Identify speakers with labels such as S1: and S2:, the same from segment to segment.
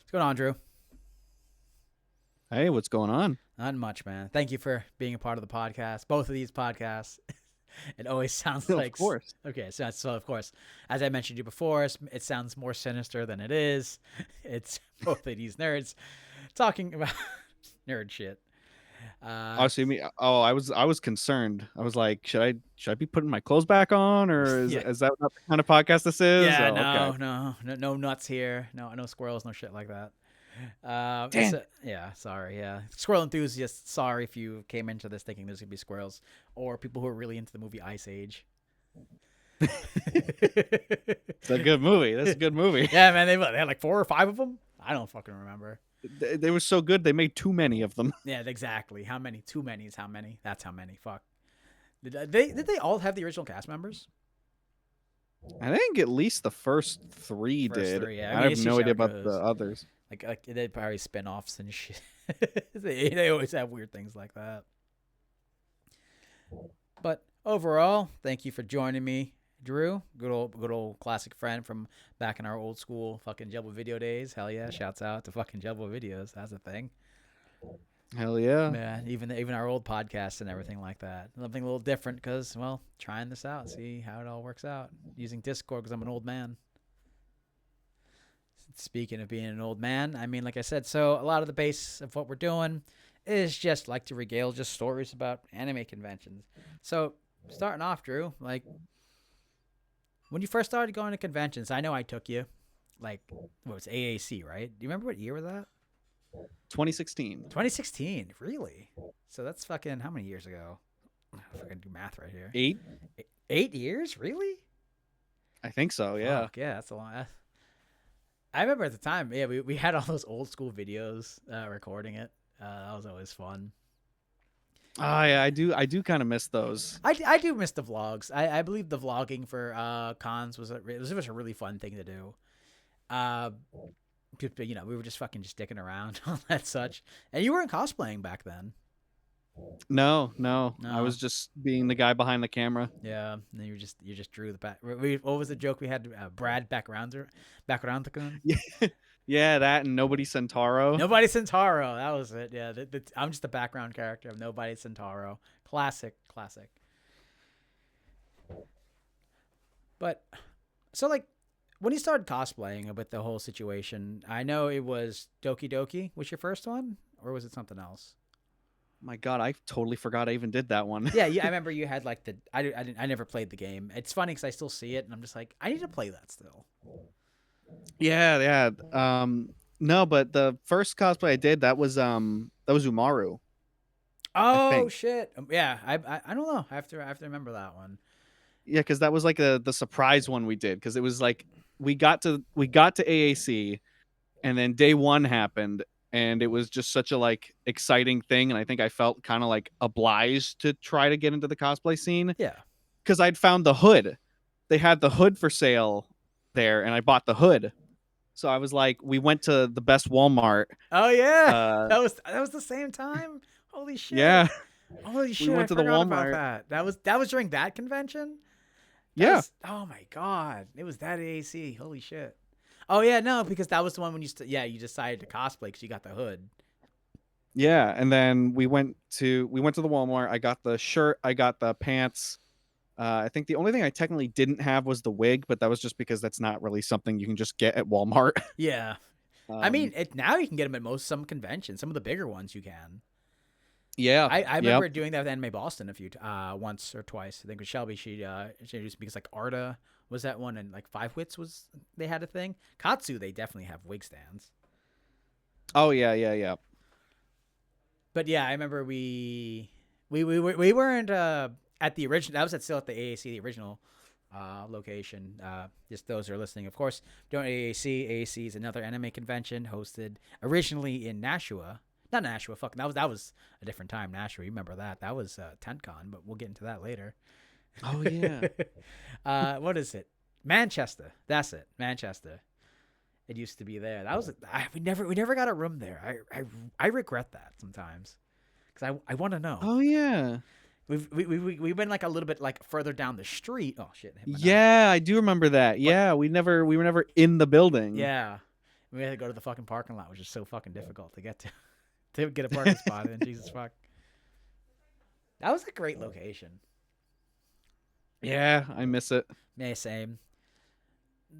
S1: What's going on, Drew?
S2: Hey, what's going on?
S1: Not much, man. Thank you for being a part of the podcast. Both of these podcasts. It always sounds
S2: Of
S1: like
S2: course.
S1: okay. So of course, as I mentioned to you before, it sounds more sinister than it is. It's both of these nerds talking about nerd shit.
S2: Oh, see me. Oh, I was concerned. I was like, should I be putting my clothes back on, or is
S1: Yeah,
S2: is that not the kind of podcast this is?
S1: yeah.
S2: Oh, okay.
S1: No nuts here. No squirrels. No shit like that.
S2: Damn.
S1: Yeah, sorry, yeah. Squirrel enthusiasts, sorry if you came into this thinking there's gonna be squirrels, or people who are really into the movie Ice Age.
S2: It's a good movie. That's a good movie.
S1: Yeah, man, they had like 4 or 5 of them. I don't fucking remember.
S2: They were so good they made too many of them.
S1: Yeah, exactly. How many? Too many is how many. That's how many. Fuck. Did they all have the original cast members?
S2: I think at least the first three
S1: First
S2: did.
S1: 3, yeah. I
S2: I
S1: mean,
S2: have
S1: you see
S2: no
S1: how
S2: idea
S1: it
S2: about the
S1: goes.
S2: others.
S1: Like they probably spin-offs and shit. They always have weird things like that. But overall, thank you for joining me, Drew. Good old classic friend from back in our old school fucking Jubble video days. Hell yeah! Shouts out to fucking Jubble videos. That's a thing.
S2: Hell yeah.
S1: Yeah, even our old podcasts and everything like that. Something a little different because, well, trying this out, see how it all works out. Using Discord because I'm an old man. Speaking of being an old man, I mean, like I said, so a lot of the base of what we're doing is just like to regale just stories about anime conventions. So starting off, Drew, like when you first started going to conventions, I know I took you, like what was AAC, right? Do you remember what year was that?
S2: 2016.
S1: 2016, really? So that's fucking how many years ago? I fucking do math right here.
S2: 8?
S1: 8 years, really?
S2: I think so. Yeah.
S1: Fuck, yeah, that's a lot. I remember at the time, yeah, we had all those old school videos recording it. That was always fun.
S2: Oh yeah, I do kind of miss those.
S1: I do miss the vlogs. I believe the vlogging for cons was a really fun thing to do. We were just fucking just dicking around on that such. And you weren't cosplaying back then.
S2: No. I
S1: No.
S2: was just being the guy behind the camera.
S1: Yeah, and then you just drew the back. What was the joke we had? Brad background
S2: Yeah, that and Nobody Centauro.
S1: Nobody Centauro. That was it. Yeah, I'm just the background character of Nobody Centauro. Classic. But so like when you started cosplaying with the whole situation, I know it was Doki Doki was your first one, or was it something else?
S2: My God, I totally forgot I even did that one.
S1: Yeah, I remember you had like I never played the game. It's funny because I still see it, and I'm just like I need to play that still.
S2: Yeah. No, but the first cosplay I did that was Umaru. I
S1: Oh
S2: think.
S1: shit! Yeah, I don't know. I have to remember that one.
S2: Yeah, because that was like the surprise one we did. Because it was like we got to AAC, and then day one happened, and it was just such a like exciting thing, and I think I felt kind of like obliged to try to get into the cosplay scene
S1: Yeah.
S2: because I'd found the hood. They had the hood for sale there, and I bought the hood. So I was like, we went to the best Walmart.
S1: Oh yeah,
S2: Uh,
S1: that was the same time. Holy shit!
S2: yeah,
S1: Holy shit!
S2: we
S1: I
S2: went to the
S1: forgot about
S2: Walmart.
S1: that. That was during that convention.
S2: Yeah,
S1: Oh my god! It was that AAC. Holy shit! Oh yeah, no, because that was the one when you decided to cosplay because you got the hood.
S2: yeah. And then we went to the Walmart. I got the shirt. I got the pants. I think the only thing I technically didn't have was the wig, but that was just because that's not really something you can just get at Walmart.
S1: Yeah, I mean,
S2: um,
S1: now you can get them at some conventions. Some of the bigger ones you can.
S2: yeah,
S1: I
S2: yep.
S1: remember doing that with Anime Boston once or twice. I think with Shelby, she introduced me because like Arta was that one, and like Five Wits they had a thing. Katsu, they definitely have wig stands.
S2: Oh yeah.
S1: But yeah, I remember we weren't at the original. That was still at the AAC, the original location. Just those who are listening, of course, don't AAC. AAC is another anime convention hosted originally in Nashua. Not Nashua. Fuck, that was a different time. Nashua, you remember that? That was TentCon, but we'll get into that later.
S2: Oh yeah.
S1: What is it? Manchester. That's it. Manchester. It used to be there. That was we never got a room there. I regret that sometimes because I want to know.
S2: Oh yeah.
S1: We've been like a little bit like further down the street. Oh shit!
S2: Yeah, I do remember that. Yeah, we were never in the building.
S1: Yeah, We had to go to the fucking parking lot, which is so fucking difficult to get to get a parking spot in. Jesus fuck. That was a great location.
S2: Yeah, I miss it.
S1: Yeah, same.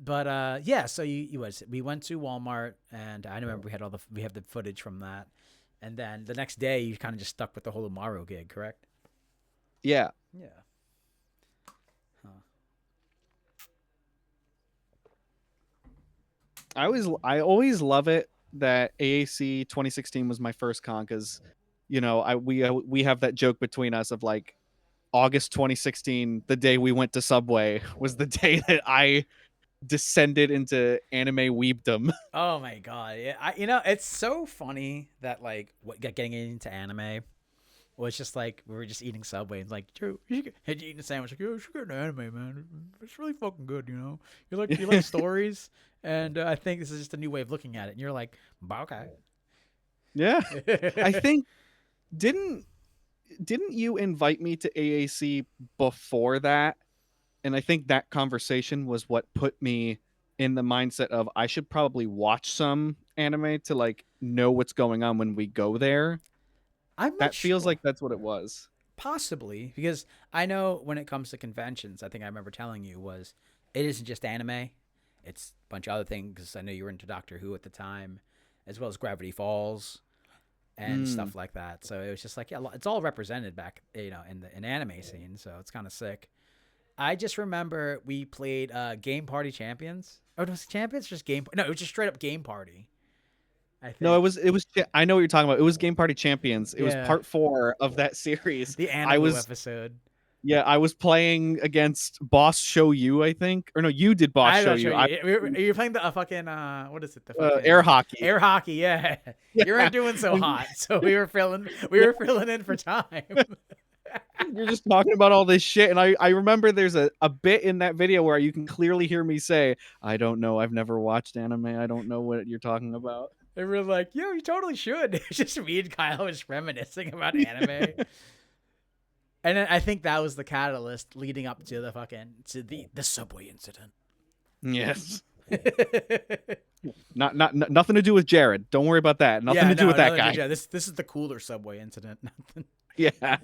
S1: But yeah, so we went to Walmart, and I remember we have the footage from that, and then the next day you kind of just stuck with the whole Umaru gig, correct?
S2: Yeah.
S1: Yeah. Huh.
S2: I always love it that AAC 2016 was my first con because, we have that joke between us of like August 2016, the day we went to Subway, was the day that I descended into anime weebdom.
S1: Oh my god! Yeah, it's so funny that like getting into anime was just like we were just eating Subway and like, Drew, had you eaten a sandwich? Like, yo, you should get an anime, man. It's really fucking good, you know. You like stories, and I think this is just a new way of looking at it. And you're like, okay.
S2: Yeah, I think didn't you invite me to AAC before that? And I think that conversation was what put me in the mindset of I should probably watch some anime to like know what's going on when we go there.
S1: I'm not
S2: That feels
S1: sure.
S2: like that's what it was.
S1: Possibly, because I know when it comes to conventions, I think I remember telling you was it isn't just anime; it's a bunch of other things. Because I know you were into Doctor Who at the time, as well as Gravity Falls and stuff like that. So it was just like, yeah, it's all represented back, in the anime scene. So it's kind of sick. I just remember we played Game Party Champions. Oh, was it Champions? Or just Game? No, it was just straight up Game Party. I
S2: No,
S1: think.
S2: it was. I know what you're talking about. It was Game Party Champions. It was
S1: Yeah,
S2: part 4 of that series.
S1: the
S2: I
S1: Animu
S2: was
S1: episode.
S2: Yeah, I was playing against Boss Show You, I think, or no, you did Boss
S1: I'm
S2: Show
S1: not sure.
S2: You. I
S1: You're playing the fucking what is it? The fucking
S2: air hockey.
S1: air hockey. Yeah, you
S2: Yeah.
S1: weren't doing so hot, so we were filling in for time.
S2: You're just talking about all this shit, and I remember there's a bit in that video where you can clearly hear me say, "I don't know. I've never watched anime. I don't know what you're talking about."
S1: They were like, "Yo, you totally should." It's just me and Kyle was reminiscing about anime. And then I think that was the catalyst leading up to the Subway incident.
S2: Yes. Not nothing to do with Jared. Don't worry about that. Nothing to do with that guy.
S1: This is the cooler Subway incident.
S2: Yeah.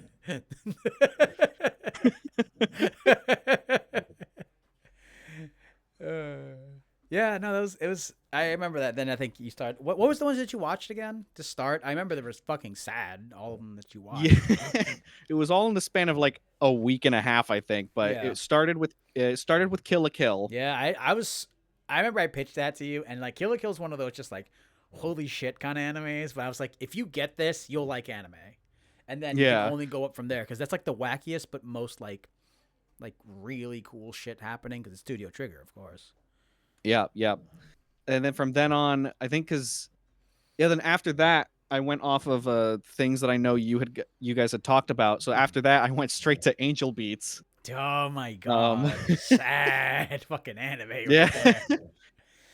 S1: Yeah, no, it was. I remember that. Then I think you started. What was the ones that you watched again to start? I remember they were fucking sad. All of them that you watched.
S2: Yeah. It was all in the span of like a week and a half, I think. But
S1: Yeah.
S2: it started with Kill la Kill.
S1: Yeah, I remember I pitched that to you, and like Kill la Kill is one of those just like holy shit kind of animes. But I was like, if you get this, you'll like anime, and then you
S2: Yeah.
S1: can only go up from there because that's like the wackiest but most like really cool shit happening because it's Studio Trigger, of course.
S2: Yeah, yeah. And then from then on, I think then after that, I went off of things that I know you guys had talked about. So after that, I went straight to Angel Beats.
S1: Oh my god, sad fucking anime. Right
S2: Yeah.
S1: there.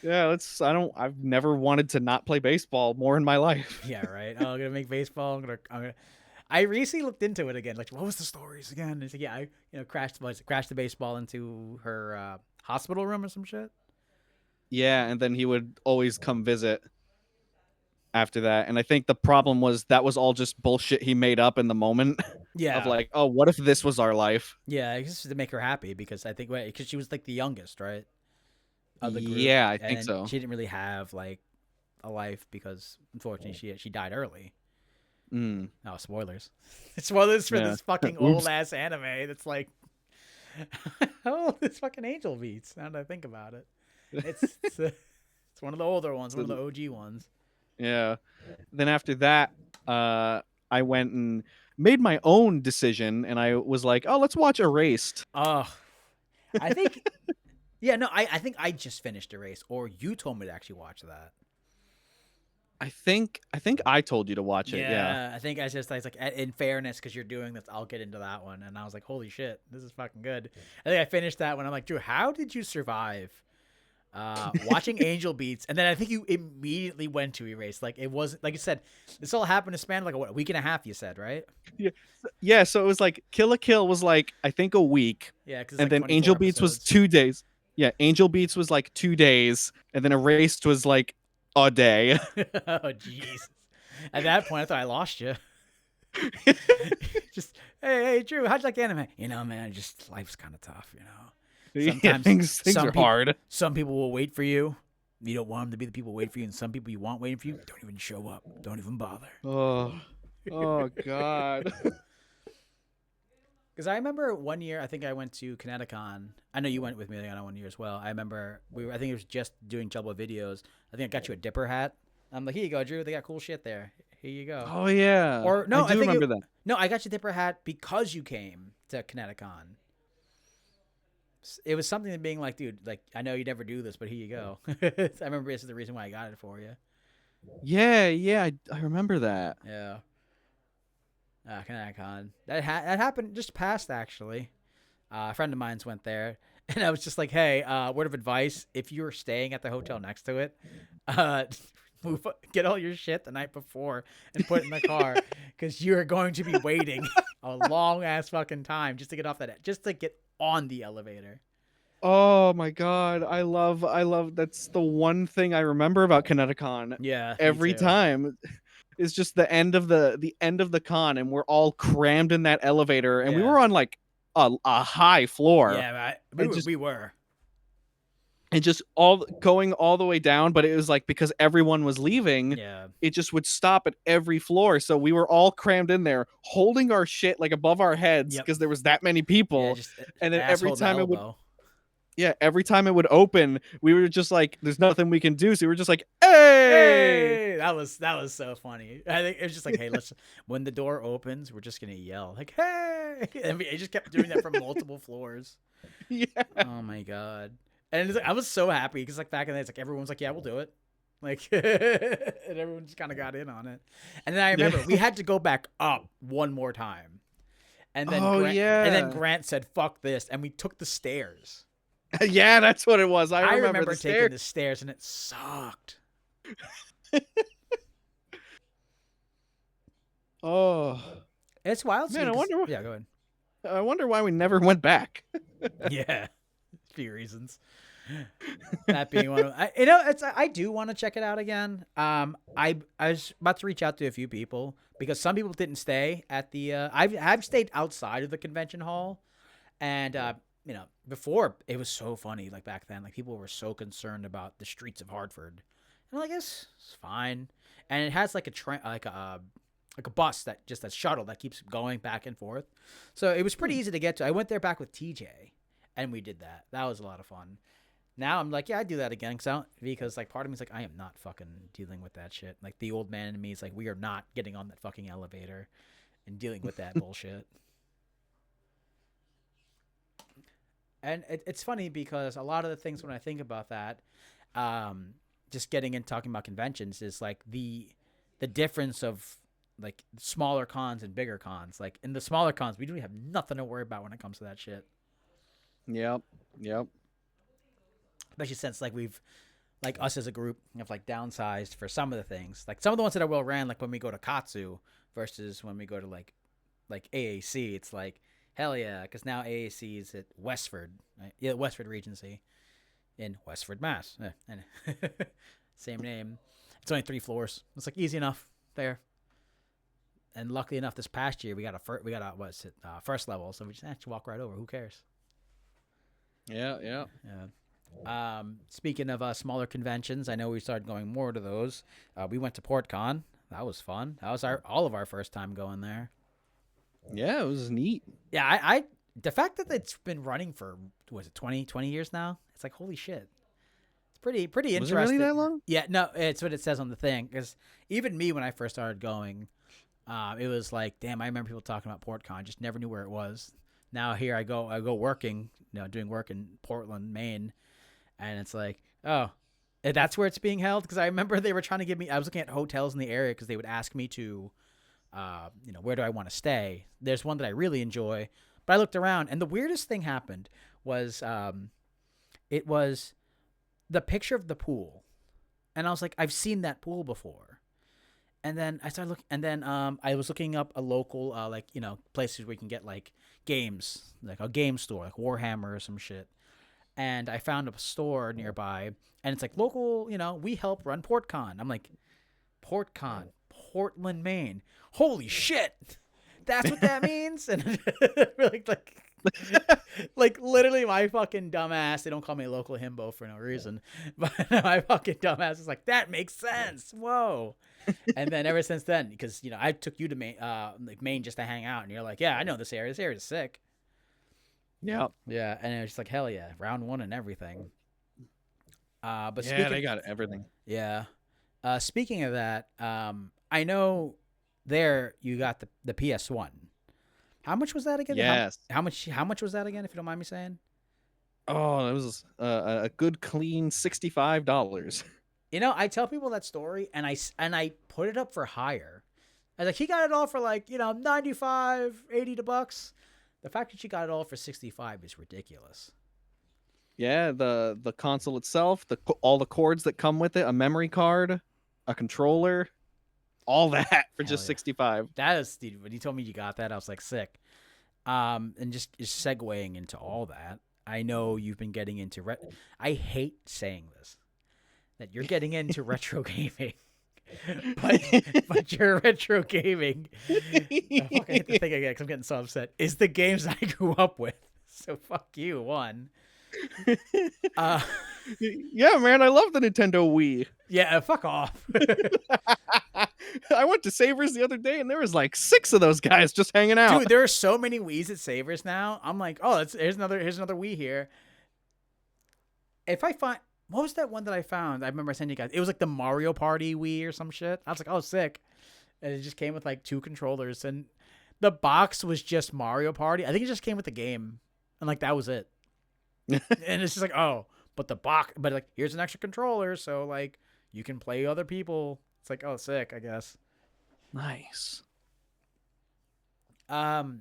S2: Yeah, I've never wanted to not play baseball more in my life.
S1: Yeah, right. Oh, I'm gonna make baseball. I recently looked into it again. Like, what was the stories again? It's like, yeah, I crashed the baseball into her hospital room or some shit.
S2: Yeah, and then he would always come visit after that. And I think the problem was that was all just bullshit he made up in the moment
S1: Yeah,
S2: of like, oh, what if this was our life?
S1: yeah, I guess to make her happy because I think because she was like the youngest, right? Of the group.
S2: Yeah, I think
S1: And
S2: so.
S1: She didn't really have like a life because unfortunately she died early.
S2: Mm.
S1: Oh, spoilers! Spoilers for
S2: Yeah.
S1: this fucking
S2: Oops.
S1: old ass anime. That's like, oh, this fucking Angel Beats. Now that I think about it, it's one of the older ones, one of the OG ones.
S2: Yeah. Then after that, I went and made my own decision, and I was like, oh, let's watch Erased.
S1: Oh, I think, yeah, no, I think I just finished Erase, or you told me to actually watch that.
S2: I think I told you to watch it. Yeah.
S1: I think I was like, in fairness, because you're doing this, I'll get into that one. And I was like, holy shit, this is fucking good. I think I finished that one. I'm like, Drew, how did you survive watching Angel Beats? And then I think you immediately went to Erase. Like, it wasn't, like you said, this all happened in a span of like, a week and a half, you said, right?
S2: Yeah. So it was like Kill la Kill was like, I think a week.
S1: Yeah. Cause
S2: And
S1: like
S2: then Angel Beats was
S1: episodes.
S2: 2 days. Yeah. Angel Beats was like 2 days. And then Erased was like a day.
S1: Oh Jesus! At that point, I thought I lost you. Just hey, Drew, how'd you like the anime? You know, man, just life's kind of tough. You know,
S2: Yeah,
S1: sometimes
S2: things
S1: some
S2: are
S1: people
S2: hard.
S1: some people will wait for you. You don't want them to be the people waiting for you, and some people you want waiting for you don't even show up. Don't even bother.
S2: Oh, oh God.
S1: Because I remember one year, I think I went to Kineticon. I know you went with me on one year as well. I remember I think it was just doing Jumbo videos. I think I got you a Dipper hat. I'm like, here you go, Drew. They got cool shit there. Here you go.
S2: Oh yeah,
S1: Or
S2: I
S1: no, I
S2: do
S1: think
S2: remember that.
S1: no, I got you a Dipper hat because you came to Kineticon. It was something that being like, dude, like I know you never do this, but here you go. I remember this is the reason why I got it for you.
S2: Yeah, I remember that.
S1: Yeah. Kineticon. That happened just past actually. A friend of mine's went there, and I was just like, "Hey, word of advice: if you're staying at the hotel next to it, uh, get all your shit the night before and put it in the car, because you are going to be waiting a long ass fucking time just to get off just to get on the elevator."
S2: Oh my God, I love. That's the one thing I remember about Kineticon.
S1: Yeah, me
S2: Every
S1: too.
S2: time is just the end of the con, and we're all crammed in that elevator, and we
S1: Yeah,
S2: were on like a high floor,
S1: yeah,
S2: and just
S1: we were.
S2: and just all going all the way down. But it was like because everyone was leaving,
S1: Yeah,
S2: it just would stop at every floor. So we were all crammed in there, holding our shit like above our heads
S1: yep,
S2: because there was that many
S1: yeah,
S2: people.
S1: just
S2: And then
S1: ass holding the elbow.
S2: every time it would open, we were just like, "There's nothing we can do." So we were just like, "Hey!"
S1: Hey, that was so funny. I think it was just like, hey, let's when the door opens, we're just gonna yell like, hey, and it just kept doing that from multiple floors.
S2: Yeah,
S1: Oh my god! And it's like, I was so happy because like back in the day, it's like everyone's like, yeah, we'll do it. Like, and everyone just kind of got in on it. And then I
S2: yeah.
S1: remember we had to go back up one more time,
S2: Oh
S1: And then
S2: yeah,
S1: Grant said, "Fuck this," and we took the stairs.
S2: yeah. That's what it was. I
S1: I
S2: remember
S1: remember
S2: the
S1: taking
S2: stairs.
S1: the stairs, and it sucked.
S2: Oh
S1: It's wild to me
S2: man,
S1: because yeah, go ahead.
S2: I wonder why we never went back.
S1: Yeah, a few reasons. That being one of, you know, I do want to check it out again. I was about to reach out to a few people because some people didn't stay at the. I've stayed outside of the convention hall, and you know, before it was so funny. Like back then, like people were so concerned about the streets of Hartford, and I guess it's fine. And it has like a train, like a bus that just a shuttle that keeps going back and forth. So it was pretty easy to get to. I went there back with TJ, and we did that. That was a lot of fun. Now I'm like, yeah, I'd do that again because like part of me's like, I am not fucking dealing with that shit. Like the old man in me is like, we are not getting on that fucking elevator and dealing with that bullshit. And it's funny because a lot of the things when I think about that, just getting in talking about conventions is like the difference of like smaller cons and bigger cons. Like in the smaller cons, we don't have nothing to worry about when it comes to that shit.
S2: Yep, yep.
S1: Especially since like we've like us as a group have like downsized for some of the things. Like some of the ones that are well ran, like when we go to Katsu versus when we go to like AAC, it's like hell yeah, because now AAC is at Westford, right? Yeah, Westford Regency in Westford, Mass. And same name. It's only 3 floors. It's like easy enough there. And luckily enough, this past year we got a what's it first level, so we just actually walk right over. Who cares?
S2: Yeah, yeah.
S1: Yeah. Speaking of smaller conventions, I know we started going more to those. We went to PortCon. That was fun. That was all of our first time going there.
S2: Yeah, it was neat.
S1: Yeah, I the fact that it's been running for was it 20 years now? It's like holy shit. It's pretty interesting.
S2: Was it really that long?
S1: Yeah, no, it's what it says on the thing. Because even me, when I first started going, it was like, damn, I remember people talking about PortCon, just never knew where it was. Now here I go working, doing work in Portland, Maine. And it's like, oh, that's where it's being held? Because I remember they were trying to give me, I was looking at hotels in the area because they would ask me to, where do I want to stay? There's one that I really enjoy. But I looked around, and the weirdest thing happened was it was the picture of the pool. And I was like, I've seen that pool before. And then I started looking, and then I was looking up a local, places where you can get like games, like a game store, like Warhammer or some shit. and I found a store nearby, and it's like local. We help run PortCon. I'm like, PortCon, Portland, Maine. Holy shit, that's what that means. And like literally my fucking dumbass. They don't call me a local himbo for no reason, but my fucking dumbass is like, that makes sense. Whoa. And then ever since then, because I took you to Maine, like Maine, just to hang out, and you're like, yeah, I know this area. This area is sick.
S2: Yeah.
S1: Yeah, and it was just like, hell yeah, round one and everything. But
S2: Yeah,
S1: speaking,
S2: they got everything.
S1: yeah, speaking of that, I know there you got the PS1. How much was that again?
S2: Yes.
S1: How much was that again? If you don't mind me saying.
S2: Oh, it was a good clean $65.
S1: I tell people that story, and I put it up for higher. I was like, he got it all for like 95, 80 bucks. The fact that you got it all for 65 is ridiculous.
S2: Yeah, the console itself, all the cords that come with it, a memory card, a controller, all that for
S1: Hell
S2: just
S1: yeah.
S2: 65.
S1: That is, dude, when you told me you got that, I was like, sick. And just segueing into all that, I know you've been getting into I hate saying this, that you're getting into retro gaming. but your retro gaming, I fucking hate the thing again because I'm getting so upset, is the games I grew up with. So fuck you, one.
S2: Yeah, man, I love the Nintendo Wii.
S1: Yeah, fuck off.
S2: I went to Savers the other day and there was like 6 of those guys just hanging out.
S1: Dude, there are so many Wiis at Savers now. I'm like, oh, here's another Wii here. If I find, what was that one that I found? I remember sending you guys. It was like the Mario Party Wii or some shit. I was like, oh, sick. And it just came with like 2 controllers, and the box was just Mario Party. I think it just came with the game, and like that was it. And it's just like, oh, but like, here's an extra controller, so like you can play other people. It's like, oh, sick, I guess.
S2: Nice.
S1: But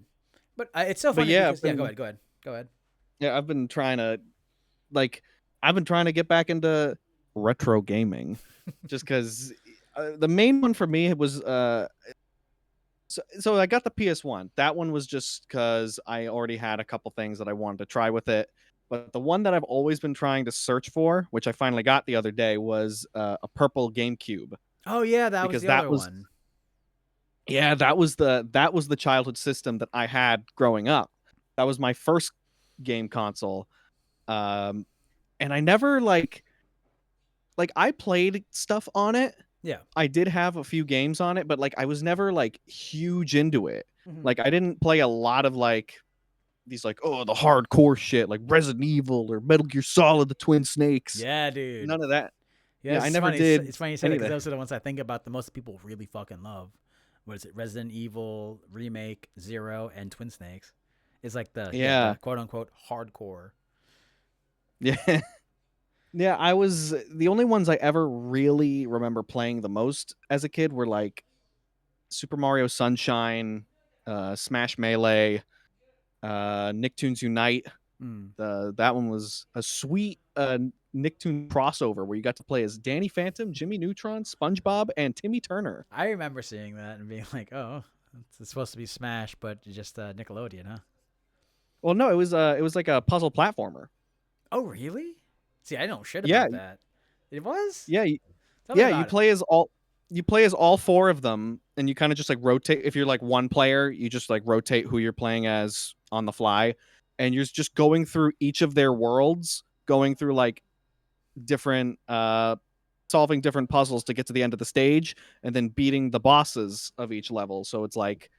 S1: it's so funny.
S2: yeah,
S1: Because, go ahead.
S2: Yeah, I've been trying to get back into retro gaming, just because the main one for me was so I got the PS1. That one was just because I already had a couple things that I wanted to try with it. But the one that I've always been trying to search for, which I finally got the other day, was a purple GameCube.
S1: Oh yeah, that was
S2: Because
S1: the
S2: that
S1: other
S2: was
S1: one.
S2: yeah, that was the childhood system that I had growing up. That was my first game console. And I never like I played stuff on it.
S1: Yeah.
S2: I did have a few games on it, but like I was never like huge into it.
S1: Mhm.
S2: Like I didn't play a lot of like these like the hardcore shit like Resident Evil or Metal Gear Solid, the Twin Snakes.
S1: Yeah, dude.
S2: None of that.
S1: Yeah,
S2: Yeah,
S1: it's
S2: I never
S1: funny.
S2: did
S1: It's funny you said it,
S2: any of
S1: because
S2: that.
S1: those are the ones I think about the most people really fucking love. What is it? Resident Evil Remake, Zero, and Twin Snakes. Is like
S2: Yeah.
S1: the quote unquote hardcore.
S2: Yeah. Yeah, I was the only ones I ever really remember playing the most as a kid were like Super Mario Sunshine, Smash Melee, Nicktoons Unite.
S1: Mm.
S2: That one was a sweet Nicktoon crossover where you got to play as Danny Phantom, Jimmy Neutron, SpongeBob, and Timmy Turner.
S1: I remember seeing that and being like, oh, it's supposed to be Smash, but just Nickelodeon, huh?
S2: Well, no, it was like a puzzle platformer.
S1: Oh, really? See, I know shit
S2: Yeah,
S1: about that. It was?
S2: yeah,
S1: Tell me
S2: yeah.
S1: about it.
S2: You play as all 4 of them, and you kind of just like rotate. If you're like one player, you just like rotate who you're playing as on the fly, and you're just going through each of their worlds, going through like different solving different puzzles to get to the end of the stage, and then beating the bosses of each level. So it's like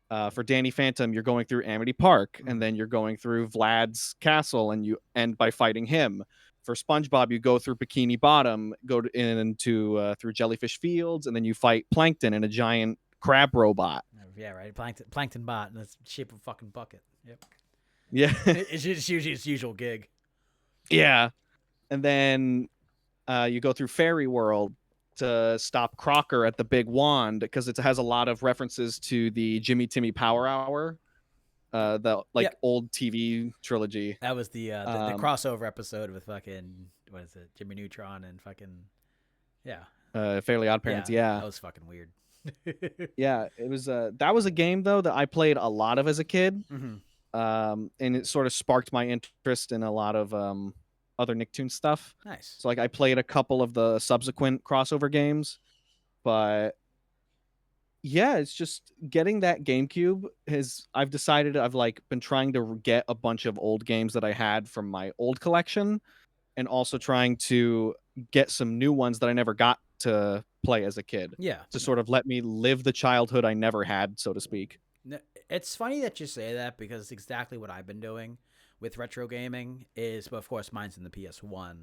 S2: for Danny Phantom, you're going through Amity Park, and then you're going through Vlad's castle, and you end by fighting him. For SpongeBob, you go through Bikini Bottom, into through Jellyfish Fields, and then you fight Plankton in a giant crab robot.
S1: Yeah, right. Plankton bot in the shape of a fucking bucket. Yep.
S2: Yeah,
S1: It's usually its usual gig.
S2: yeah. And then you go through Fairy World to stop Crocker at the Big Wand, because it has a lot of references to the Jimmy Timmy Power Hour, the
S1: Yep.
S2: old TV trilogy.
S1: That was the crossover episode with fucking, what is it, Jimmy Neutron and fucking, yeah.
S2: Fairly Odd Parents. Yeah.
S1: That was fucking weird.
S2: Yeah, it was that was a game though that I played a lot of as a kid.
S1: Mm-hmm.
S2: and it sort of sparked my interest in a lot of other Nicktoons stuff.
S1: Nice.
S2: So like I played a couple of the subsequent crossover games, but yeah, it's just getting that GameCube has I've decided I've like been trying to get a bunch of old games that I had from my old collection and also trying to get some new ones that I never got to play as a kid
S1: Yeah.
S2: to sort of let me live the childhood I never had, so to speak.
S1: It's funny that you say that because it's exactly what I've been doing with retro gaming. Is, but of course, mine's in the PS1.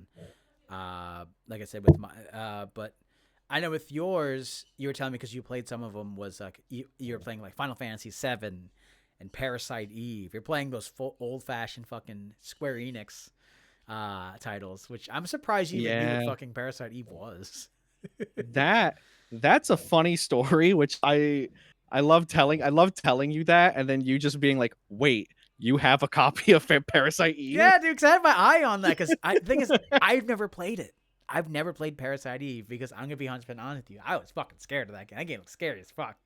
S1: Like I said, with my, but I know with yours, you were telling me because you played some of them was like you were playing like Final Fantasy VII and Parasite Eve. You're playing those full old fashioned fucking Square Enix titles, which I'm surprised you even knew what
S2: Yeah.
S1: fucking Parasite Eve was.
S2: That that's a funny story, which I love telling. I love telling you that, and then you just being like, "Wait, you have a copy of Parasite Eve?"
S1: Yeah, dude, because I had my eye on that. Because the thing is, I've never played it. I've never played Parasite Eve because I'm gonna be 100% honest with you. I was fucking scared of that game. That game was scary as fuck.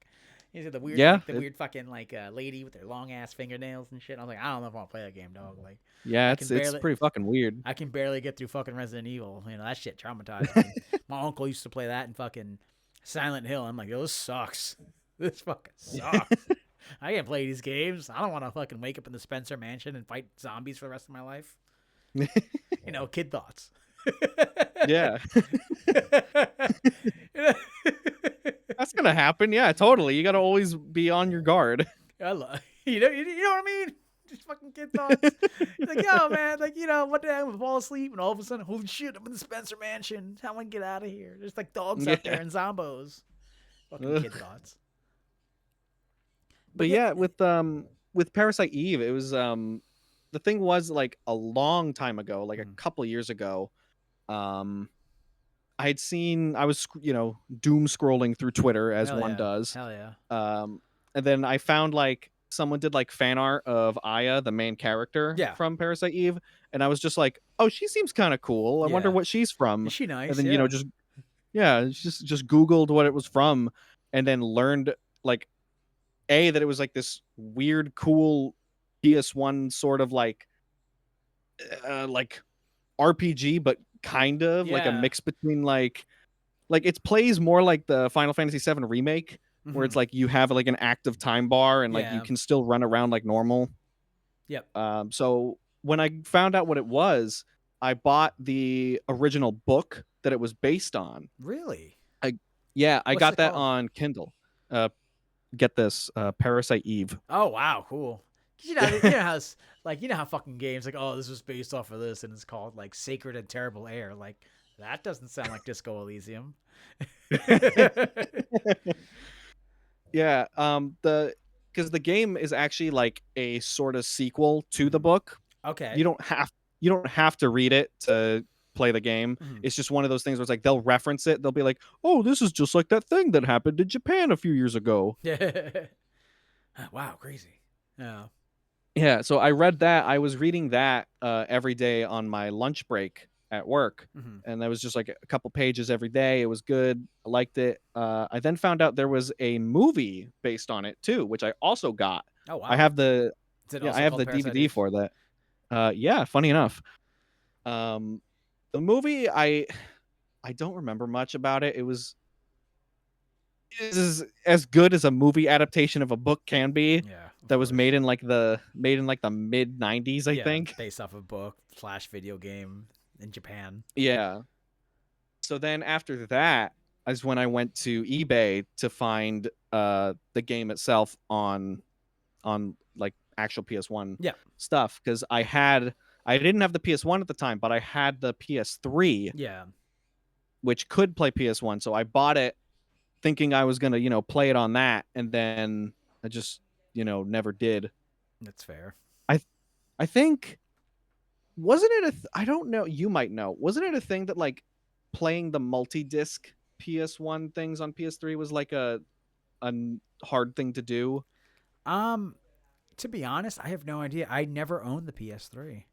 S1: You see the weird,
S2: Yeah,
S1: like the weird fucking like lady with their long ass fingernails and shit. I was like, I don't know if I want to play that game, dog. Like,
S2: yeah.
S1: I
S2: It's
S1: can
S2: it's
S1: barely,
S2: pretty fucking weird.
S1: I can barely get through fucking Resident Evil. You know that shit traumatized me. My uncle used to play that in fucking Silent Hill. I'm like, yo, this sucks. This fucking sucks. I can't play these games. I don't want to fucking wake up in the Spencer Mansion and fight zombies for the rest of my life. You know, kid thoughts.
S2: Yeah,
S1: You know?
S2: that's gonna happen. Yeah, totally. You gotta always be on your guard.
S1: You know what I mean? Just fucking kid thoughts. Like, yo, man, like, you know, one day I'm gonna fall asleep and all of a sudden, holy shit, I'm in the Spencer Mansion. How am I gonna get out of here? There's like dogs out there
S2: Yeah.
S1: and zombos. Fucking
S2: Ugh.
S1: kid thoughts. But
S2: But
S1: yeah,
S2: yeah, with Parasite Eve, it was the thing was like a long time ago, like a
S1: mhm.
S2: couple years ago. Um, I was doom scrolling through Twitter as
S1: Hell
S2: one
S1: yeah,
S2: does.
S1: hell yeah,
S2: Um, and then I found like someone did like fan art of Aya, the main character
S1: yeah,
S2: from Parasite Eve, and I was just like, oh, she seems kind of cool. I wonder
S1: yeah.
S2: what she's from.
S1: Is she
S2: And
S1: nice?
S2: then
S1: Yeah,
S2: just yeah, just Googled what it was from, and then learned like that it was like this weird, cool PS1 sort of like RPG, but kind of like a
S1: yeah.
S2: mix between like it plays more like the Final Fantasy VII remake, where
S1: Mm-hmm.
S2: it's like you have like an active time bar and like you
S1: Yeah.
S2: can still run around like normal.
S1: Yep.
S2: So when I found out what it was, I bought the original book that it was based on.
S1: Really?
S2: I Yeah, I
S1: What's
S2: got
S1: it
S2: that
S1: called?
S2: on Kindle. Get this, Parasite Eve.
S1: Oh wow, cool. You know how fucking games like, oh, this was based off of this, and it's called like Sacred and Terrible Air. Like that doesn't sound like Disco Elysium.
S2: Yeah, the because the game is actually like a sort of sequel to the
S1: Mhm.
S2: book. You
S1: Okay.
S2: don't have you don't have to read it to play the game.
S1: Mhm.
S2: It's just one of those things where it's like they'll reference it. They'll be like, "Oh, this is just like that thing that happened in Japan a few years ago."
S1: Wow, crazy. Yeah.
S2: Yeah, so I read that. I was reading that every day on my lunch break at work,
S1: Mhm.
S2: and that was just like a couple pages every day. It was good. I liked it. I then found out there was a movie based on it too, which I also got.
S1: Oh
S2: I
S1: wow.
S2: have the
S1: Is it
S2: Yeah, I
S1: also
S2: have
S1: called
S2: the
S1: Parasite
S2: DVD
S1: Eve?
S2: for that. Yeah, funny enough. Um, the movie I don't remember much about it. It is as good as a movie adaptation of a book can be.
S1: Yeah, of
S2: That was
S1: course.
S2: made in like the mid '90s, I
S1: Yeah,
S2: think.
S1: based off a book slash video game in Japan.
S2: Yeah. So then after that is when I went to eBay to find the game itself on like actual PS1
S1: Yeah.
S2: stuff because I didn't have the PS1 at the time, but I had the PS3
S1: Yeah.
S2: which could play PS1. So I bought it thinking I was gonna, play it on that, and then I just, never did.
S1: That's fair.
S2: I I think wasn't it I don't know, you might know. Wasn't it a thing that like playing the multi-disc PS1 things on PS3 was like a hard thing to do?
S1: Um, to be honest, I have no idea. I never owned the PS3.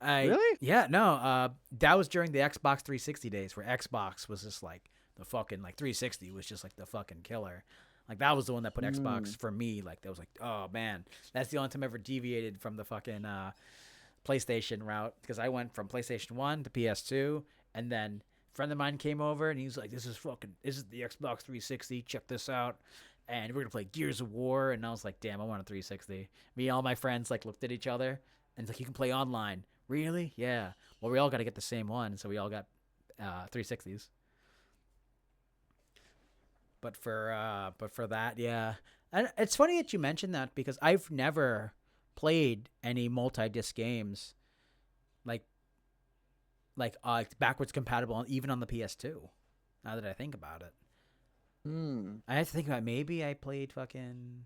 S1: I
S2: Really?
S1: Yeah, no, that was during the Xbox 360 days where Xbox was just like the fucking like 360 was just like the fucking killer. Like that was the one that put
S2: Mm.
S1: Xbox for me. Like that was like, oh man, that's the only time I ever deviated from the fucking PlayStation route because I went from PlayStation 1 to PS2, and then a friend of mine came over and he was like, this is the Xbox 360. Check this out. And we're gonna play Gears of War, and I was like, "Damn, I want a 360." Me and all my friends like looked at each other, and it's like, "You can play online, really?" Yeah. Well, we all got to get the same one, so we all got 360s. But for that, yeah. And it's funny that you mentioned that because I've never played any multi-disc games like backwards compatible even on the PS2. Now that I think about it,
S2: Mm.
S1: I have to think about maybe I played fucking.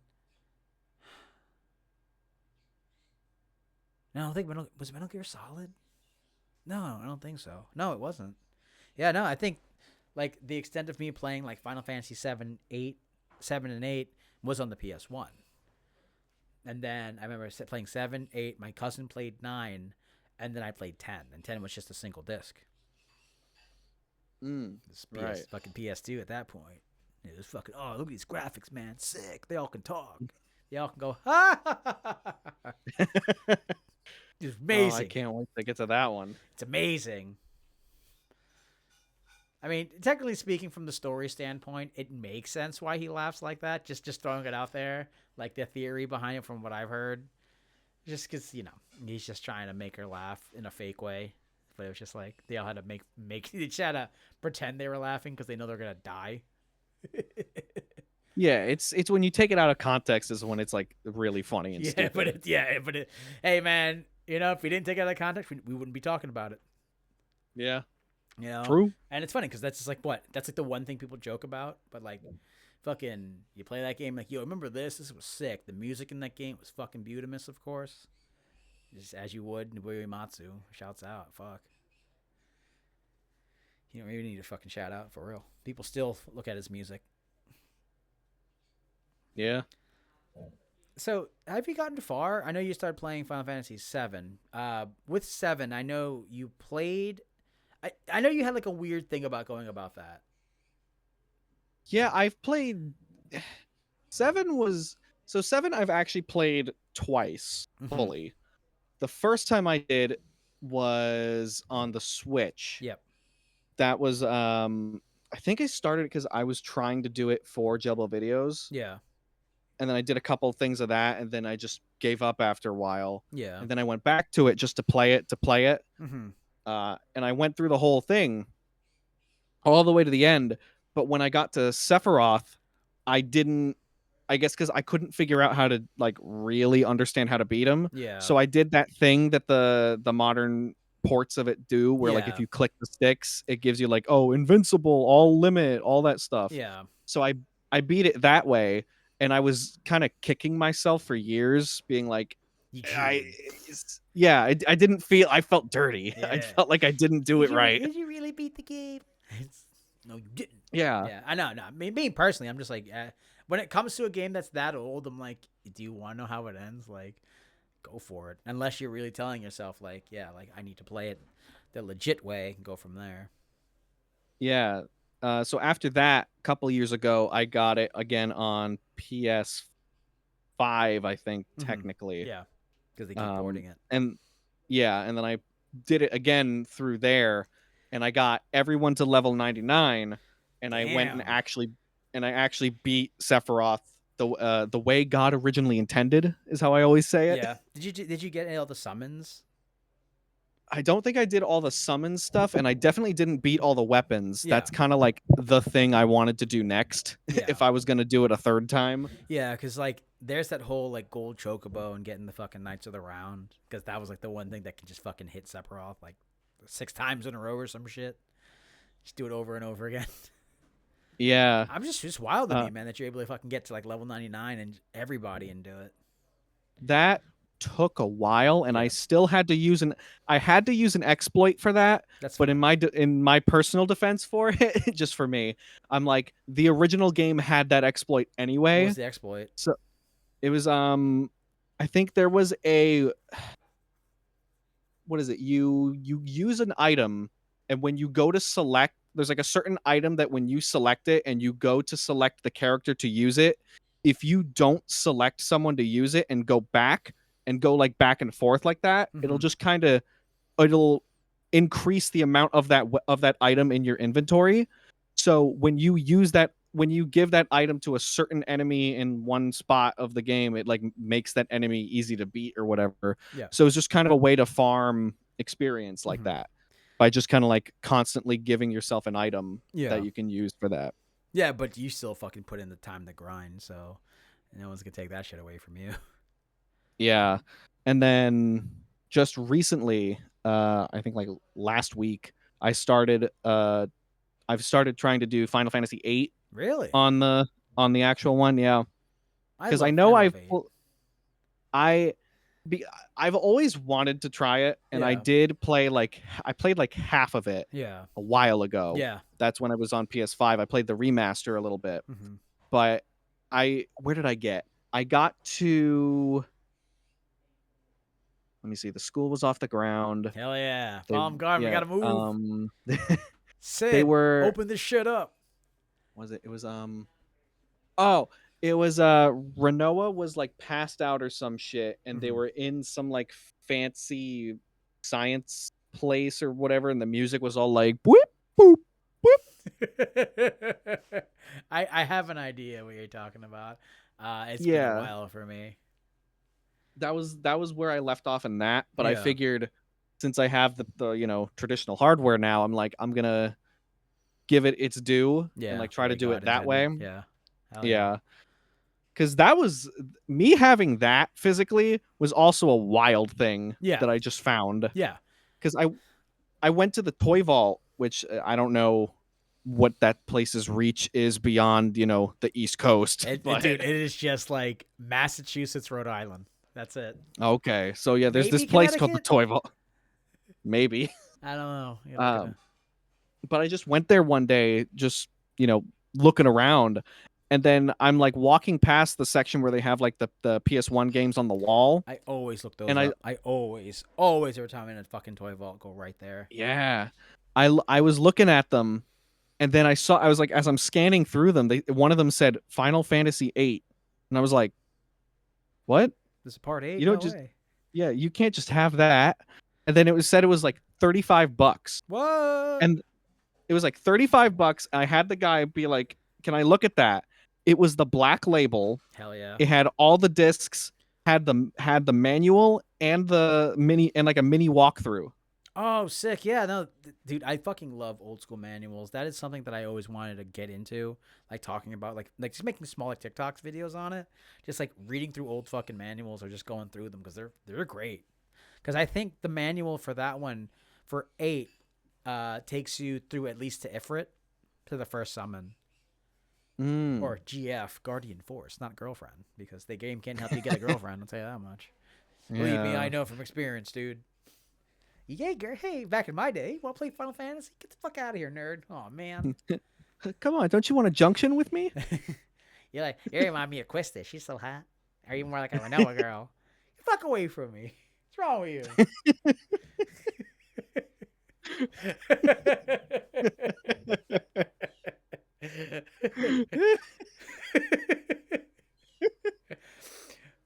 S1: No, I don't think was Metal Gear Solid. No, I don't think so. No, it wasn't. Yeah, no, I think like the extent of me playing like Final Fantasy 7, 8, 7 and 8 was on the PS1. And then I remember playing 7, 8, my cousin played 9, and then I played 10. And 10 was just a single disc.
S2: Mm.
S1: It's
S2: Right.
S1: fucking PS2 at that point. It was fucking, oh, look at these graphics, man. Sick. They all can talk. They all can go, ha ha ha ha ha. It's
S2: Oh, I
S1: amazing.
S2: can't wait to get to that one.
S1: It's amazing. I mean, technically speaking, from the story standpoint, it makes sense why he laughs like that. Just throwing it out there, like the theory behind it, from what I've heard. Just because he's just trying to make her laugh in a fake way, but it was just like they all had to make they just had to pretend they were laughing because they know they're gonna die.
S2: Yeah, it's when you take it out of context is when it's like really funny and
S1: Yeah, but
S2: stupid.
S1: hey man, if we didn't take it out of context, we wouldn't be talking about it.
S2: Yeah.
S1: You know,
S2: True.
S1: and it's funny because that's just like that's like the one thing people joke about, but like fucking you play that game like, yo, remember this was sick. The music in that game was fucking beautimous, of course, just as you would. Nobuo Uematsu shouts out, fuck, you don't even need a fucking shout out for real. People still look at his music.
S2: Yeah.
S1: So have you gotten far? I know you started playing Final Fantasy 7. With 7, I know you played. I know you had like a weird thing about going about that.
S2: Yeah, I've played 7 was so 7 I've actually played twice
S1: Mm-hmm.
S2: fully. The first time I did was on the Switch.
S1: Yep.
S2: That was I think I started it cuz I was trying to do it for Jelbo videos,
S1: Yeah.
S2: and then I did a couple things of that, and then I just gave up after a while.
S1: Yeah.
S2: And then I went back to it just to play it.
S1: Mm-hmm.
S2: And I went through the whole thing all the way to the end. But when I got to Sephiroth, I didn't. I guess because I couldn't figure out how to like really understand how to beat him.
S1: Yeah.
S2: So I did that thing that the modern ports of it do, where like if
S1: Yeah.
S2: you click the sticks, it gives you like, oh, invincible, all limit, all that stuff.
S1: Yeah.
S2: So I beat it that way, and I was kind of kicking myself for years, being like,
S1: You
S2: I
S1: cheated.
S2: yeah, I didn't feel. I felt dirty. I
S1: Yeah.
S2: felt like I didn't do it right.
S1: Did you really beat the game? No, you didn't.
S2: Yeah.
S1: Yeah, I know. No, I mean, me personally, I'm just like, when it comes to a game that's that old, I'm like, do you want to know how it ends? Like, go for it. Unless you're really telling yourself, like, yeah, like I need to play it the legit way and go from there.
S2: Yeah. So after that, a couple years ago, I got it again on PS5, I think
S1: Mm-hmm.
S2: technically.
S1: Yeah, because they keep porting it.
S2: And yeah, and then I did it again through there, and I got everyone to level 99, and I went
S1: Damn.
S2: and I actually beat Sephiroth the way God originally intended is how I always say it.
S1: Yeah. Did you get all the summons?
S2: I don't think I did all the summon stuff, and I definitely didn't beat all the weapons.
S1: Yeah.
S2: That's kind of like the thing I wanted to do next
S1: Yeah.
S2: if I was going to do it a third time.
S1: Yeah, because like there's that whole like gold chocobo and getting the fucking Knights of the Round because that was like the one thing that can just fucking hit Sephiroth like 6 times in a row or some shit. Just do it over and over again.
S2: Yeah.
S1: I'm just wild to
S2: Uh,
S1: me, man, that you're able to fucking get to like level 99 and everybody and do it.
S2: that took a while, and
S1: Yeah,
S2: I had to use an exploit for that.
S1: that's
S2: But
S1: fine.
S2: in my personal defense for it, just for me, I'm like, the original game had that exploit
S1: What
S2: anyway.
S1: was the exploit?
S2: So it was I think there was a what is it? You use an item, and when you go to select there's like a certain item that when you select it and you go to select the character to use it, if you don't select someone to use it and go back and go like back and forth like that, it'll
S1: Mhm.
S2: just kind of it'll increase the amount of that item in your inventory. So when you give that item to a certain enemy in one spot of the game, it like makes that enemy easy to beat or whatever.
S1: Yeah.
S2: So it's just kind of a way to farm experience like
S1: Mhm.
S2: that by just kind of like constantly giving yourself an item that
S1: Yeah.
S2: you can use for that.
S1: Yeah, but you still fucking put in the time to grind, so no one's gonna take that shit away from you.
S2: Yeah. And then just recently, I think like last week, I started I've started trying to do Final Fantasy 8
S1: Really?
S2: on the actual one, yeah. Because
S1: I love 8.
S2: I be, I've always wanted to try it, and
S1: Yeah.
S2: I played like half of it
S1: Yeah.
S2: a while ago.
S1: Yeah.
S2: That's when I was on PS5. I played the remaster a little bit,
S1: Mhm.
S2: but where did I get? I got to let me see. The school was off the ground.
S1: Hell yeah.
S2: They
S1: Bomb guard, we
S2: yeah
S1: gotta move.
S2: they
S1: Sid,
S2: were
S1: open this shit up.
S2: was it was oh it was Renoa was like passed out or some shit, and they
S1: Mhm.
S2: were in some like fancy science place or whatever, and the music was all like boop boop boop.
S1: I have an idea what you're talking about. It's been a
S2: Yeah,
S1: while for me.
S2: that was where I left off in that, but I
S1: Yeah.
S2: figured since I have the traditional hardware now, I'm like I'm gonna give it its due and
S1: Yeah,
S2: like
S1: the
S2: try to
S1: way
S2: do
S1: God
S2: it that
S1: intended.
S2: way.
S1: Yeah. Hell yeah.
S2: Yeah. Because that was me having that physically was also a wild thing
S1: Yeah.
S2: that I just found.
S1: Yeah.
S2: Because I went to the toy vault, which I don't know what that place's reach is beyond the East Coast, but
S1: Dude, it is just like Massachusetts, Rhode Island. That's it.
S2: okay. So yeah, there's this
S1: Maybe
S2: place called the
S1: Connecticut?
S2: toy vault. Maybe.
S1: I don't know. You look at
S2: Um, but I just went there one day, just looking around, and then I'm like walking past the section where they have like the PS1 games on the wall,
S1: I always look those
S2: and
S1: up. I always every time I'm in a fucking toy vault, go right there.
S2: yeah, I was looking at them, and then I was like, as I'm scanning through them, one of them said Final Fantasy 8, and I was like, what?
S1: This is part
S2: You
S1: 8?
S2: don't
S1: No
S2: just
S1: way.
S2: yeah, you can't just have that. And then it was like $35,
S1: What?
S2: and it was like $35. I had the guy be like, "Can I look at that?" It was the black label.
S1: Hell yeah.
S2: It had all the discs, had the manual and the mini and like a mini walkthrough.
S1: Oh, sick. Yeah, no, dude, I fucking love old school manuals. That is something that I always wanted to get into, like talking about like just making small like TikToks videos on it. Just like reading through old fucking manuals or just going through them because they're great. Because I think the manual for that one for 8 takes you through at least to Ifrit to the first summon
S2: Mm.
S1: or GF Guardian Force, not girlfriend, because the game can't help you get a girlfriend. I'll tell you that much. Believe me, I
S2: Yeah.
S1: know from experience, dude. Yeah, girl. Hey, back in my day, want to play Final Fantasy? Get the fuck out of here, nerd. Oh man.
S2: Come on, don't you want a junction with me?
S1: You remind me of Quista. She's so hot. Are you more like a Renoa girl? Fuck away from me. What's wrong with you?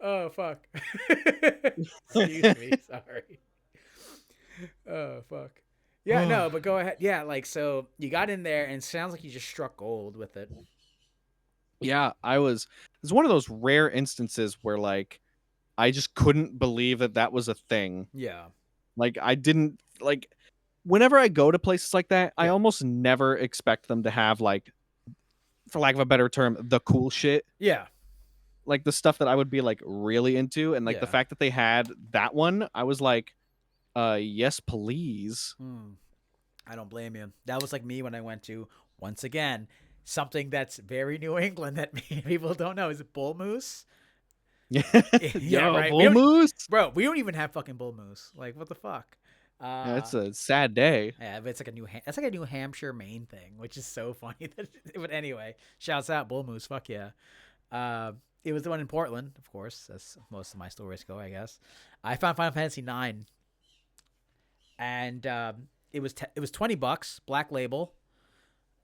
S1: Oh fuck. Excuse me. Sorry. Oh fuck. Yeah, no, but go ahead. Yeah, like so you got in there and it sounds like you just struck gold with it.
S2: Yeah, it's one of those rare instances where like I just couldn't believe that was a thing.
S1: Yeah.
S2: Like I didn't like whenever I go to places like that, I
S1: Yeah.
S2: almost never expect them to have like, for lack of a better term, the cool shit.
S1: Yeah.
S2: Like the stuff that I would be like really into, and like the
S1: Yeah.
S2: fact that they had that one, I was like, yes, please.
S1: I don't blame you. That was like me when I went to, once again, something that's very New England that people don't know is bull moose. Yeah,
S2: Yo,
S1: right.
S2: bull moose.
S1: Bro, we don't even have fucking bull moose. Like, what the fuck?
S2: Yeah, it's a sad day.
S1: Yeah, but it's like that's like a New Hampshire, Maine thing, which is so funny. But anyway, shouts out bull moose. Fuck yeah. It was the one in Portland, of course. As most of my stories go, I guess. I found Final Fantasy 9, and it was $20, Black Label.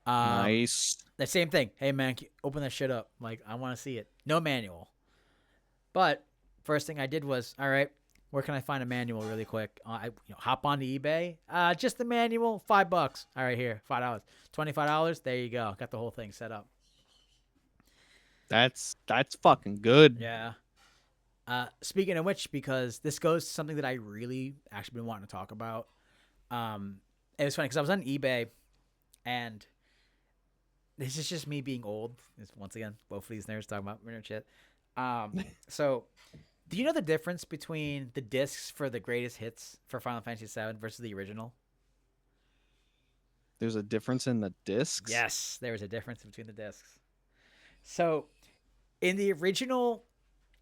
S2: Nice.
S1: The same thing. Hey man, open that shit up. Like I want to see it. No manual. But first thing I did was, all right, where can I find a manual really quick? I hop onto eBay. Just the manual, $5. All right, here, $5, $25. There you go. Got the whole thing set up.
S2: That's fucking good.
S1: Yeah. Speaking of which, because this goes to something that I really actually been wanting to talk about. It was funny because I was on eBay, and this is just me being old. It's, once again, both of these nerds talking about nerd shit. So do you know the difference between the discs for the greatest hits for Final Fantasy VII versus the original?
S2: There's a difference in the discs?
S1: Yes, there was a difference between the discs. So in the original,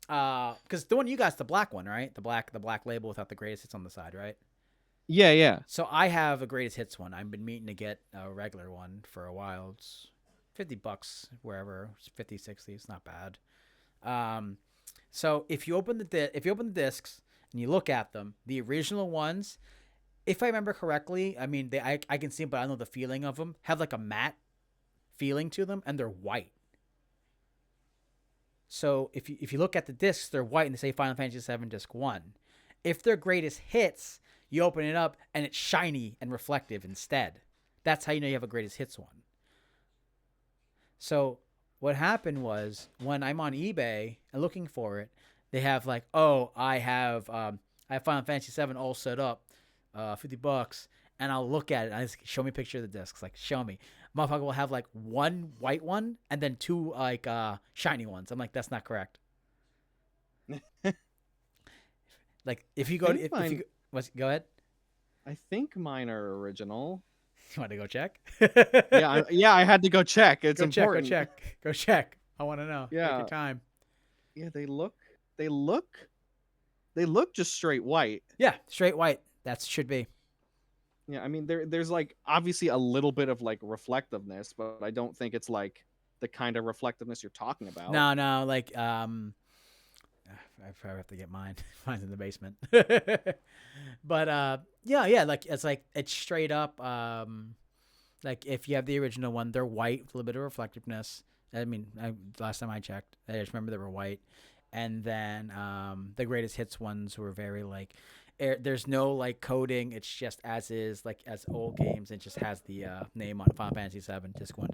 S1: because the one you got's the black one, right? The black label without the greatest hits on the side, right?
S2: Yeah, yeah.
S1: So I have a greatest hits one. I've been meaning to get a regular one for a while. It's $50 wherever. It's 50, 60. It's not bad. So if you open the discs and you look at them, the original ones, if I remember correctly, I mean I can see them, but I don't know the feeling of them, have like a matte feeling to them, and they're white. So if you look at the discs, they're white and they say Final Fantasy VII Disc 1. If they're greatest hits, you open it up and it's shiny and reflective instead. That's how you know you have a greatest hits one. So what happened was when I'm on eBay and looking for it, they have like, oh, I have Final Fantasy VII all set up, $50, and I'll look at it. And I just show me a picture of the discs, like show me. Motherfucker will have like one white one and then two like shiny ones. I'm like, that's not correct. Like if you go to, if you go ahead.
S2: I think mine are original.
S1: You want to go check?
S2: yeah, I had to go check. It's
S1: go
S2: important.
S1: Go check. I want to know.
S2: Yeah.
S1: Take your time.
S2: Yeah, they look just straight white.
S1: Yeah, straight white. That should be.
S2: Yeah, I mean there's like obviously a little bit of like reflectiveness, but I don't think it's like the kind of reflectiveness you're talking about.
S1: No, like I probably have to get mine. Mine's in the basement. But yeah, like it's straight up. Like if you have the original one, they're white with a little bit of reflectiveness. I mean, last time I checked, I just remember they were white. And then the greatest hits ones were very like, there's no like coding. It's just as is, like as old games. It just has the name on Final Fantasy VII Disc 1,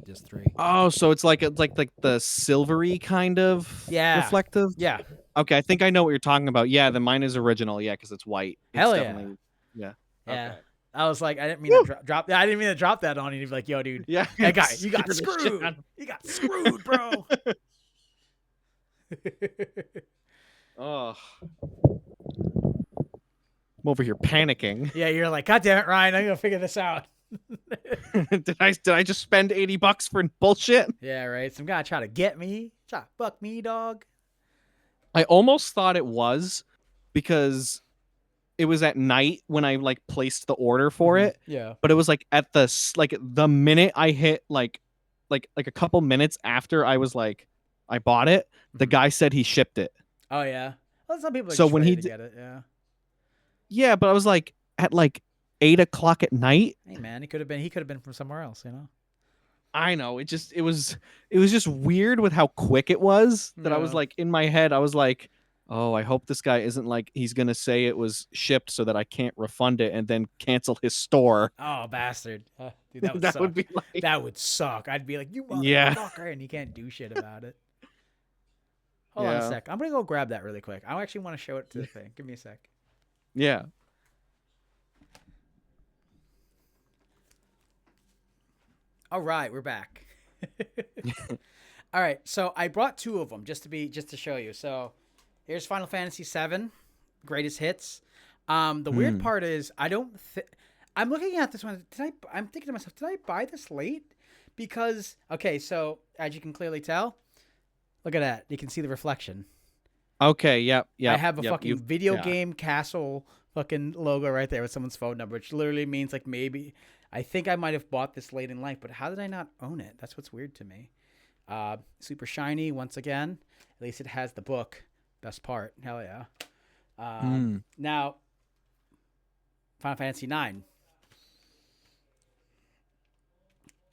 S1: Disc 3.
S2: Oh, so it's like the silvery kind of reflective.
S1: Yeah.
S2: Okay, I think I know what you're talking about. Yeah, the mine is original. Yeah, because it's white.
S1: Hell
S2: it's
S1: yeah.
S2: Yeah.
S1: Yeah.
S2: Okay.
S1: I was like, I didn't mean to drop. I didn't mean to drop that on you. You'd be like, yo, dude.
S2: Yeah.
S1: That guy, you got screwed. You got screwed, bro.
S2: Oh. I'm over here panicking.
S1: Yeah, you're like, God damn it, Ryan, I'm gonna figure this out.
S2: did I just spend $80 for bullshit?
S1: Yeah, right. Some guy try to get me. Try to fuck me, dog.
S2: I almost thought it was because it was at night when I like placed the order for it.
S1: Yeah.
S2: But it was like at the minute I hit like a couple minutes after I was like I bought it, the guy said he shipped it.
S1: Oh yeah. Well, some people are
S2: So
S1: just
S2: when
S1: ready
S2: he
S1: to get it, yeah.
S2: Yeah, but I was like at like 8 o'clock at night.
S1: Hey man, he could have been from somewhere else, you know.
S2: I know. It was just weird with how quick it was that I was like in my head. I was like, oh, I hope this guy isn't like he's gonna say it was shipped so that I can't refund it and then cancel his store.
S1: Oh bastard, dude, that would
S2: that
S1: suck.
S2: would be like
S1: That would suck. I'd be like, you
S2: Yeah.
S1: motherfucker, and you can't do shit about it. Hold on a sec. I'm gonna go grab that really quick. I actually want to show it to the thing. Give me a sec.
S2: Yeah.
S1: All right, we're back. All right, so I brought two of them just to show you. So here's Final Fantasy VII, greatest hits. The weird part is I'm looking at this one. I'm thinking to myself, did I buy this late? Because okay, so as you can clearly tell, look at that. You can see the reflection.
S2: Okay. Yep.
S1: I have a fucking video game castle fucking logo right there with someone's phone number, which literally means like maybe I think I might have bought this late in life, but how did I not own it? That's what's weird to me. Super shiny once again. At least it has the book. Best part. Hell yeah. Now, Final Fantasy IX.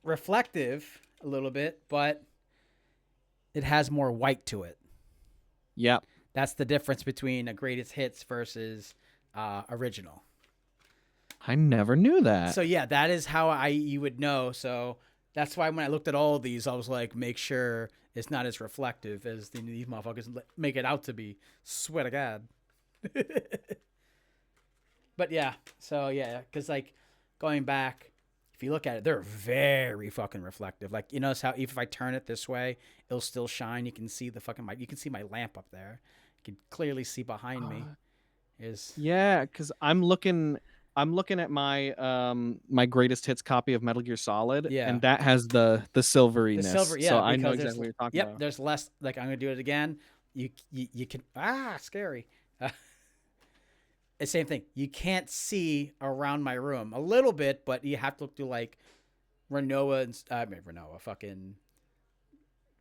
S1: reflective a little bit, but it has more white to it.
S2: Yeah.
S1: That's the difference between a greatest hits versus original.
S2: I never knew that.
S1: So yeah, that is how you would know. So that's why when I looked at all of these, I was like, make sure it's not as reflective as these motherfuckers make it out to be. Swear to God. But yeah, so yeah, because like going back, if you look at it, they're very fucking reflective. Like you notice how even if I turn it this way, it'll still shine. You can see the fucking you can see my lamp up there. You can clearly see behind me. Is
S2: Yeah, because I'm looking at my my greatest hits copy of Metal Gear Solid,
S1: yeah.
S2: and that has the
S1: The
S2: silveriness.
S1: silver,
S2: So
S1: yeah,
S2: I know
S1: because there's
S2: exactly what you're talking
S1: yep,
S2: about.
S1: there's less. Like I'm gonna do it again. You can scary. Uh, it's same thing. You can't see around my room a little bit, but you have to look through like Renoa and Renoa, fucking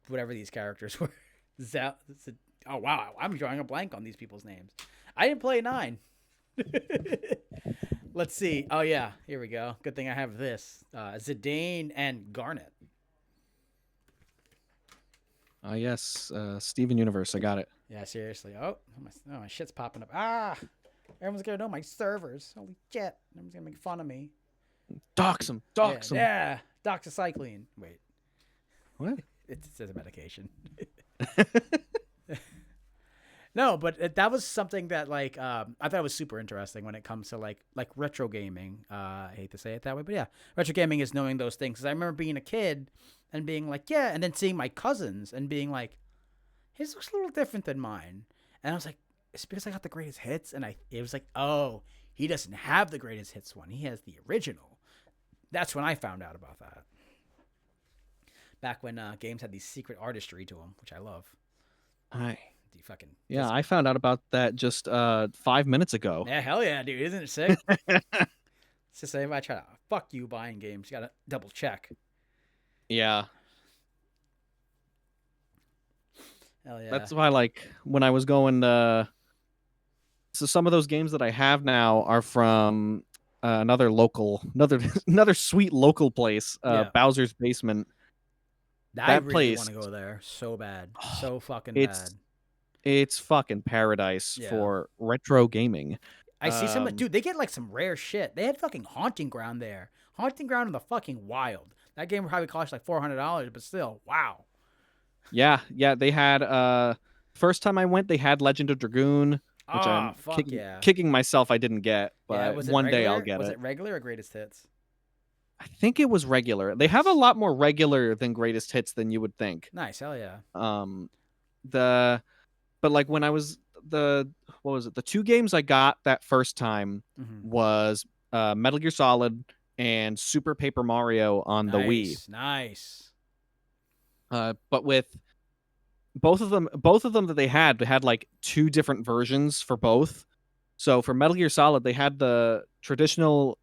S1: whatever these characters were. Oh wow, I'm drawing a blank on these people's names. I didn't play 9. Let's see. Oh yeah, here we go. Good thing I have this. Zidane and Garnet.
S2: Yes, Steven Universe. I got it.
S1: Yeah, seriously. My shit's popping up. Everyone's gonna know my servers. Holy shit! Everyone's gonna make fun of me.
S2: Dox him. Dox him.
S1: Yeah. Doxycycline. Wait,
S2: What?
S1: it says a medication. No, but that was something that like I thought was super interesting when it comes to like retro gaming. I hate to say it that way, but yeah, retro gaming is knowing those things. 'Cause I remember being a kid and being like, yeah, and then seeing my cousins and being like, his looks a little different than mine, and I was like, it's because I got the greatest hits, and it was like, oh, he doesn't have the greatest hits one, he has the original. That's when I found out about that. Back when games had these secret artistry to them, which I love.
S2: Hi.
S1: The fucking
S2: Yeah, I found out about that just 5 minutes ago.
S1: yeah, hell yeah, dude, isn't it sick? It's just if I try to fuck you buying games, you gotta double check.
S2: Yeah.
S1: Hell yeah.
S2: That's why, like, when I was going, so some of those games that I have now are from another another sweet local place,
S1: Yeah.
S2: Bowser's Basement.
S1: I
S2: That
S1: really want
S2: place,
S1: to go there so bad. So fucking bad.
S2: it's it's fucking paradise
S1: Yeah.
S2: for retro gaming.
S1: I see some dude, they get like some rare shit. They had fucking Haunting Ground there. Haunting Ground in the fucking wild. That game probably cost like $400, but still, wow.
S2: Yeah, they had first time I went, they had Legend of Dragoon, which
S1: Oh,
S2: I'm
S1: fuck yeah.
S2: kicking myself I didn't get,
S1: Yeah,
S2: but
S1: was it
S2: one day I'll
S1: regular?
S2: get
S1: Was
S2: it.
S1: it regular or greatest hits?
S2: I think it was regular. They have a lot more regular than greatest hits than you would think.
S1: Nice, hell yeah.
S2: Um the but like when I was the what was it? The two games I got that first time
S1: Mm-hmm.
S2: was Metal Gear Solid and Super Paper Mario on the Wii.
S1: Nice.
S2: But with both of them that they had like two different versions for both. So for Metal Gear Solid, they had the traditional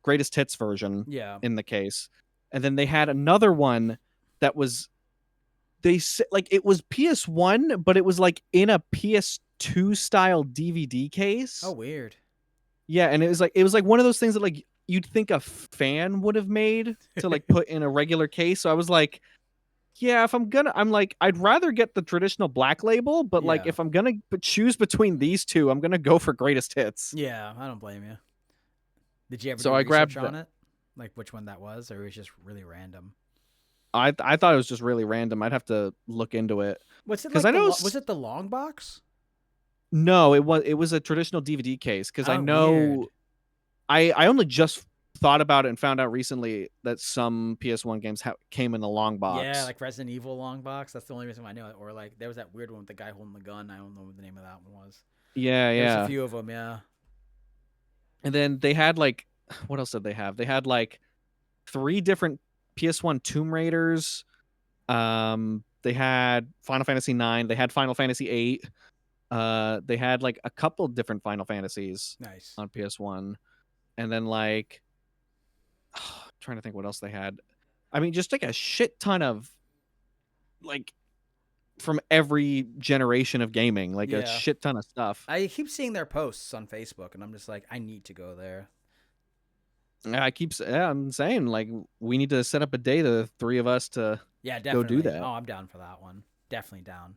S2: greatest hits version
S1: Yeah.
S2: in the case, and then they had another one that was like it was PS1, but it was like in a PS2 style DVD case.
S1: Oh, weird.
S2: Yeah, and it was like one of those things that like you'd think a fan would have made to like put in a regular case. So I was like, yeah, I'm like, I'd rather get the traditional black label, but like
S1: Yeah.
S2: if I'm gonna choose between these two, I'm gonna go for greatest hits.
S1: Yeah, I don't blame you. Did you ever
S2: So
S1: do
S2: I
S1: research
S2: grabbed
S1: on it? Like which one that was, or it was just really random?
S2: I thought it was just really random. I'd have to look into it
S1: Was it
S2: because
S1: like
S2: I know
S1: was it the long box?
S2: no, it was a traditional DVD case because I
S1: Oh, weird.
S2: know I only just thought about it and found out recently that some PS1 games came in a long
S1: Yeah,
S2: box.
S1: like Resident Evil long box. That's the only reason why I know it. Or like there was that weird one with the guy holding the gun. I don't know what the name of that one was.
S2: Yeah,
S1: There's a
S2: yeah.
S1: few of them. Yeah.
S2: And then they had like what else did they have? They had like three different PS1 Tomb Raiders. They had Final Fantasy 9. They had Final Fantasy 8. They had like a couple different Final Fantasies
S1: Nice.
S2: on PS1, and then like trying to think what else they had. I mean, just like a shit ton of like from every generation of gaming, like a
S1: Yeah.
S2: shit ton of stuff.
S1: I keep seeing their posts on Facebook, and I'm just like, I need to go there.
S2: I'm saying like we need to set up a day, the three of us, to
S1: Yeah,
S2: go do
S1: definitely.
S2: that.
S1: Oh, I'm down for that one. Definitely down.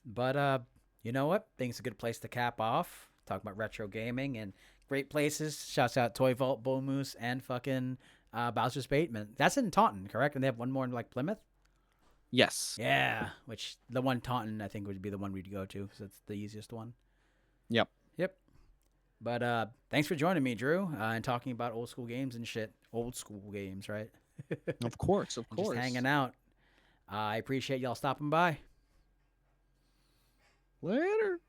S1: But you know what? I think it's a good place to cap off. Talk about retro gaming and great places. Shouts out Toy Vault, Bull Moose, and fucking Bowser's Basement. That's in Taunton, correct? And they have one more in like Plymouth.
S2: Yes.
S1: Yeah, which the one Taunton I think would be the one we'd go to because it's the easiest one.
S2: Yep.
S1: Yep. But thanks for joining me, Drew, and talking about old school games and shit. Old school games, right?
S2: Of course. Of
S1: And just
S2: course.
S1: hanging out. I appreciate y'all stopping by.
S2: Later.